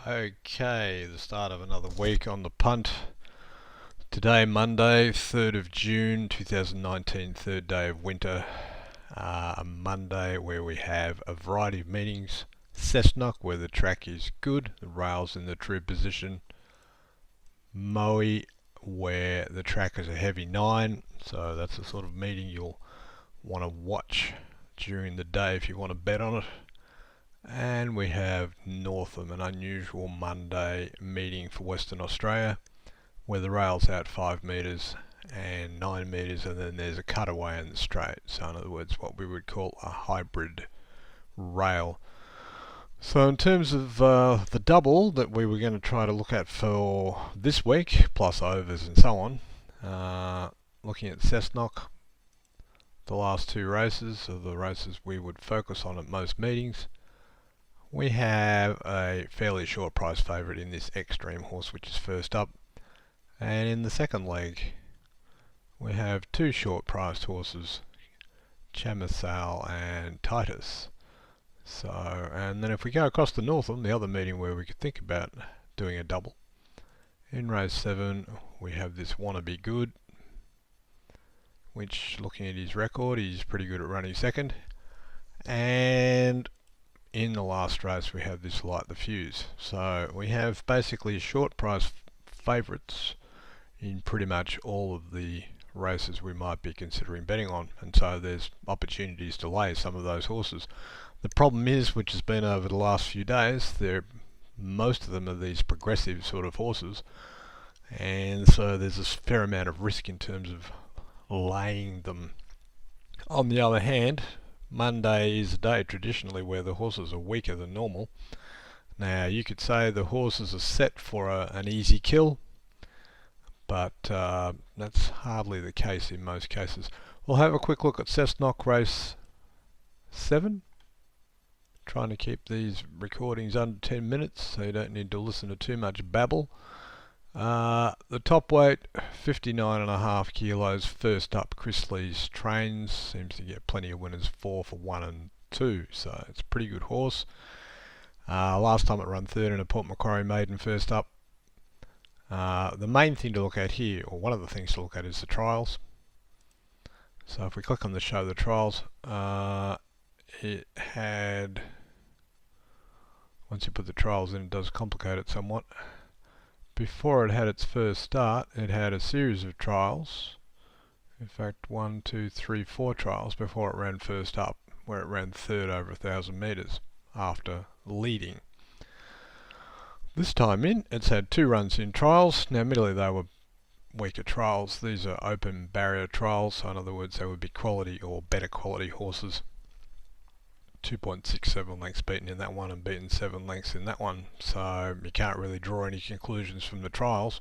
Okay, the start of another week on the punt. Today, Monday, 3rd of June 2019, third day of winter. A Monday where we have a variety of meetings. Cessnock, where the track is good, the rails in the true position. Moe, where the track is a heavy 9, so that's the sort of meeting you'll want to watch during the day if you want to bet on it. And we have Northam, an unusual Monday meeting for Western Australia, where the rail's out 5 metres and 9 metres, and then there's a cutaway in the straight. So in other words, what we would call a hybrid rail. So in terms of the double that we were going to try to look at for this week, plus overs and so on, looking at Cessnock, the last 2 races are the races we would focus on at most meetings. We have a fairly short price favourite in this Extreme horse, which is first up. And in the second leg, we have 2 short priced horses, Chamisal and Titus. So, and then if we go across to Northam, the other meeting where we could think about doing a double. In race 7, we have this Wannabe Good, which, looking at his record, he's pretty good at running second. And in the last race we have this Light the Fuse. So we have basically short price favourites in pretty much all of the races we might be considering betting on, and so there's opportunities to lay some of those horses. The problem is, which has been over the last few days, most of them are these progressive sort of horses, and so there's a fair amount of risk in terms of laying them. On the other hand, Monday is a day traditionally where the horses are weaker than normal. Now you could say the horses are set for an easy kill, but that's hardly the case in most cases. We'll have a quick look at Cessnock race 7. Trying to keep these recordings under 10 minutes so you don't need to listen to too much babble. The top weight, 59.5 kilos. First up, Chris Lee's Trains. Seems to get plenty of winners, 4 for 1 and 2. So it's a pretty good horse. Last time it ran third in a Port Macquarie maiden first up. The main thing to look at here, or one of the things to look at, is the trials. So if we click on the show the trials, it had, once you put the trials in, it does complicate it somewhat. Before it had its first start, it had a series of trials. In fact, 1, 2, 3, 4 trials before it ran first up, where it ran third over 1,000 metres after leading. This time in, it's had 2 runs in trials. Now admittedly they were weaker trials. These are open barrier trials, so in other words they would be quality or better quality horses. 2.67 lengths beaten in that one and beaten 7 lengths in that one, so you can't really draw any conclusions from the trials.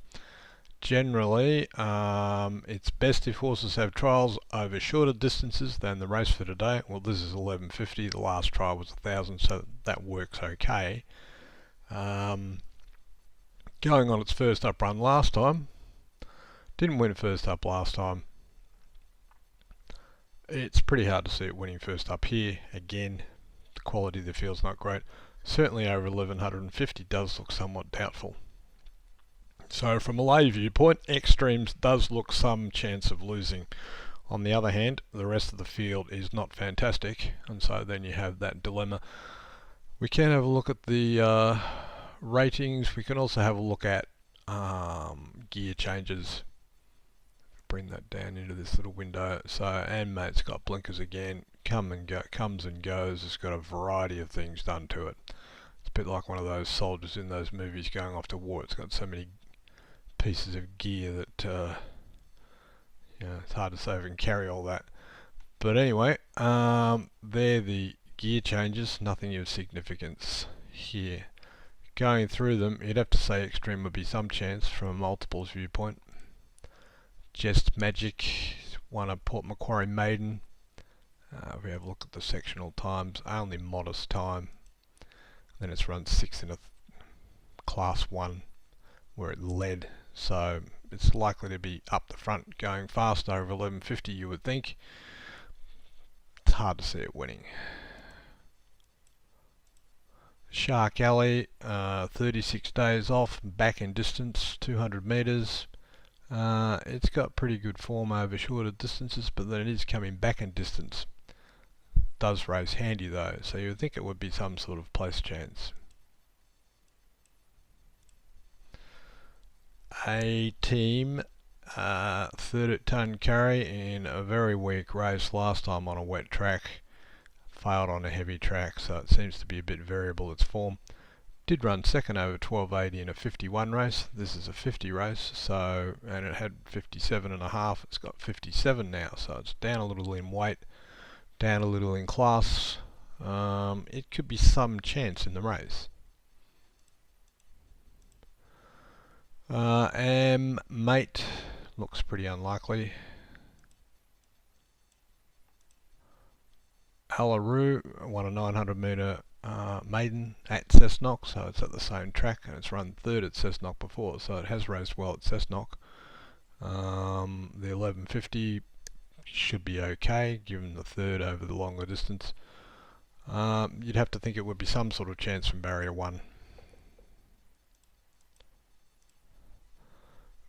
Generally, it's best if horses have trials over shorter distances than the race for today. Well, this is 1150, the last trial was 1,000, so that works okay. Going on its first up run last time, didn't win first up last time. It's pretty hard to see it winning first up here. Again, the quality of the field's not great. Certainly over 1150 does look somewhat doubtful. So from a lay viewpoint, Extremes does look some chance of losing. On the other hand, the rest of the field is not fantastic, and so then you have that dilemma. We can have a look at the ratings. We can also have a look at gear changes. Bring that down into this little window. So, and mate's got blinkers again. Comes and goes. It's got a variety of things done to it. It's a bit like one of those soldiers in those movies going off to war. It's got so many pieces of gear that it's hard to say if it can carry all that. But anyway, they're the gear changes. Nothing of significance here. Going through them, you'd have to say Extreme would be some chance from a multiples viewpoint. Just Magic won a Port Macquarie maiden. If we have a look at the sectional times, only modest time. Then it's run 6th in a class 1 where it led, so it's likely to be up the front going fast over 1150, you would think. It's hard to see it winning. Shark Alley, 36 days off, back in distance, 200 metres. It's got pretty good form over shorter distances, but then it is coming back in distance. Does race handy though, so you would think it would be some sort of place chance. A team, third at Ton Curry in a very weak race last time on a wet track. Failed on a heavy track, so it seems to be a bit variable its form. Did run second over 1280 in a 51 race. This is a 50 race, so, and it had 57.5. It's got 57 now, so it's down a little in weight, down a little in class. It could be some chance in the race. Mate looks pretty unlikely. Alaroo won a 900 metre maiden at Cessnock, so it's at the same track, and it's run third at Cessnock before, so it has raced well at Cessnock. The 1150 should be okay, given the third over the longer distance. You'd have to think it would be some sort of chance from barrier 1.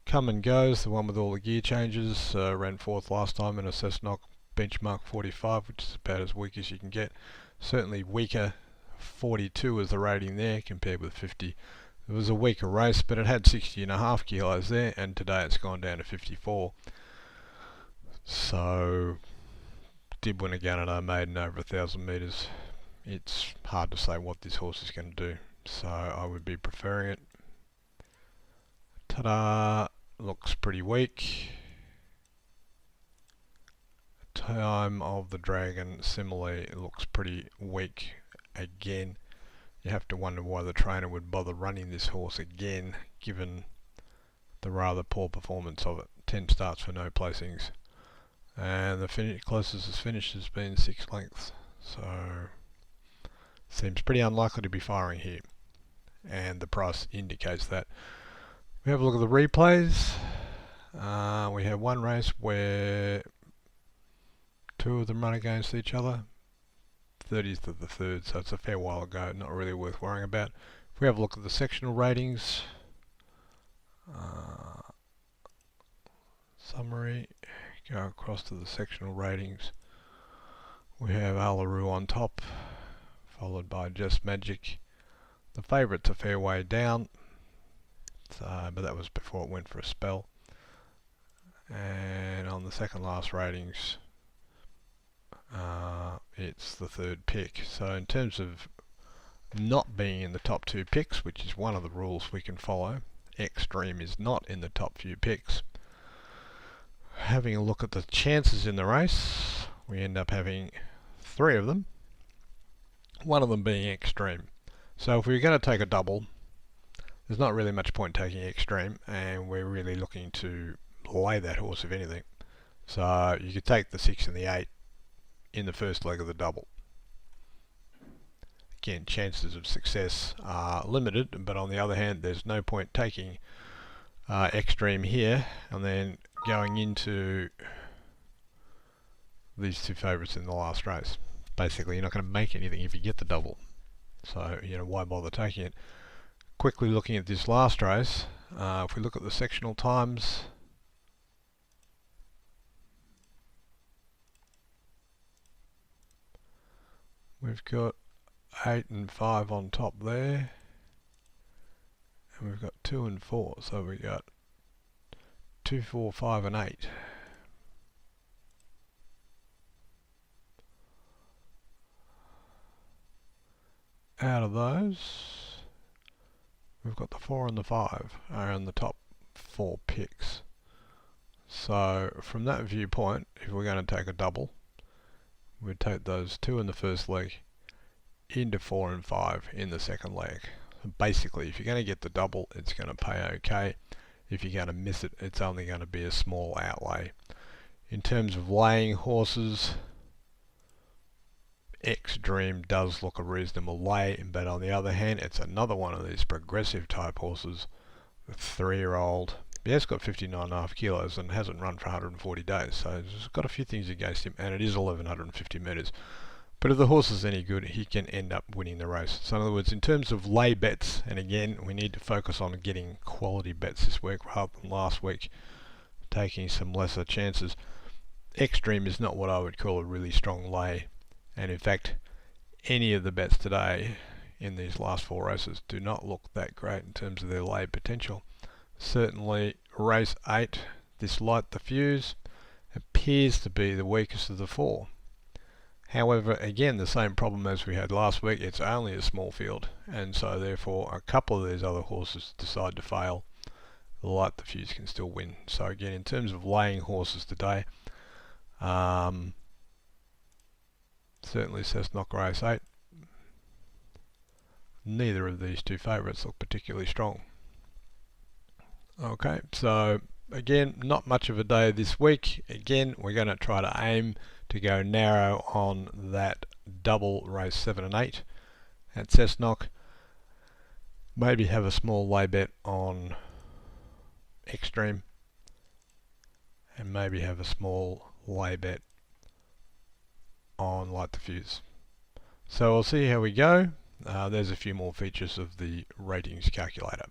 Come and Goes, the one with all the gear changes, ran fourth last time in a Cessnock benchmark 45, which is about as weak as you can get. Certainly weaker. 42 is the rating there compared with 50. It was a weaker race, but it had 60.5 kilos there, and today it's gone down to 54. So did win again at a maiden over 1,000 metres. It's hard to say what this horse is going to do, so I would be preferring it. Ta-da! Looks pretty weak. Time of the Dragon similarly looks pretty weak again. You have to wonder why the trainer would bother running this horse again, given the rather poor performance of it. 10 starts for no placings, and the closest it's finished has been 6 lengths, so seems pretty unlikely to be firing here, and the price indicates that. We have a look at the replays. We have one race where 2 of them run against each other. 30th of the 3rd, so it's a fair while ago, not really worth worrying about. If we have a look at the sectional ratings, summary, go across to the sectional ratings. We have Alaroo on top, followed by Just Magic. The favourite's a fair way down, but that was before it went for a spell. And on the second last ratings, it's the 3rd pick. So in terms of not being in the top 2 picks, which is one of the rules we can follow, Extreme is not in the top few picks. Having a look at the chances in the race, we end up having 3 of them, one of them being Extreme. So if we're going to take a double, there's not really much point taking Extreme, and we're really looking to lay that horse if anything. So you could take the 6 and the 8 in the first leg of the double. Again, chances of success are limited, but on the other hand, there's no point taking Extreme here and then going into these 2 favourites in the last race. Basically, you're not going to make anything if you get the double, so why bother taking it? Quickly looking at this last race, if we look at the sectional times, we've got 8 and 5 on top there, and we've got 2 and 4, so we got 2, 4, 5 and 8. Out of those, we've got the 4 and the 5 are in the top 4 picks. So from that viewpoint, if we're going to take a double, we'd take those 2 in the first leg into 4 and 5 in the second leg. Basically, if you're going to get the double, it's going to pay okay. If you're going to miss it, it's only going to be a small outlay. In terms of laying horses, Extreme does look a reasonable lay, but on the other hand, it's another one of these progressive type horses. The 3-year-old, he has got 59.5 kilos and hasn't run for 140 days, so it's got a few things against him, and it is 1150 metres. But if the horse is any good, he can end up winning the race. So in other words, in terms of lay bets, and again, we need to focus on getting quality bets this week rather than last week, taking some lesser chances. Extreme is not what I would call a really strong lay. And in fact, any of the bets today in these last 4 races do not look that great in terms of their lay potential. Certainly race 8, this Light the Fuse, appears to be the weakest of the 4. However, again, the same problem as we had last week, it's only a small field, and so therefore a couple of these other horses decide to fail. The Light the Fuse can still win. So again, in terms of laying horses today, certainly Cessnock race 8. Neither of these 2 favourites look particularly strong. Okay, so again, not much of a day this week. Again, we're going to try to aim to go narrow on that double race 7 and 8 at Cessnock. Maybe have a small lay bet on Extreme, and maybe have a small lay bet on Light the Fuse. So we'll see how we go. There's a few more features of the ratings calculator.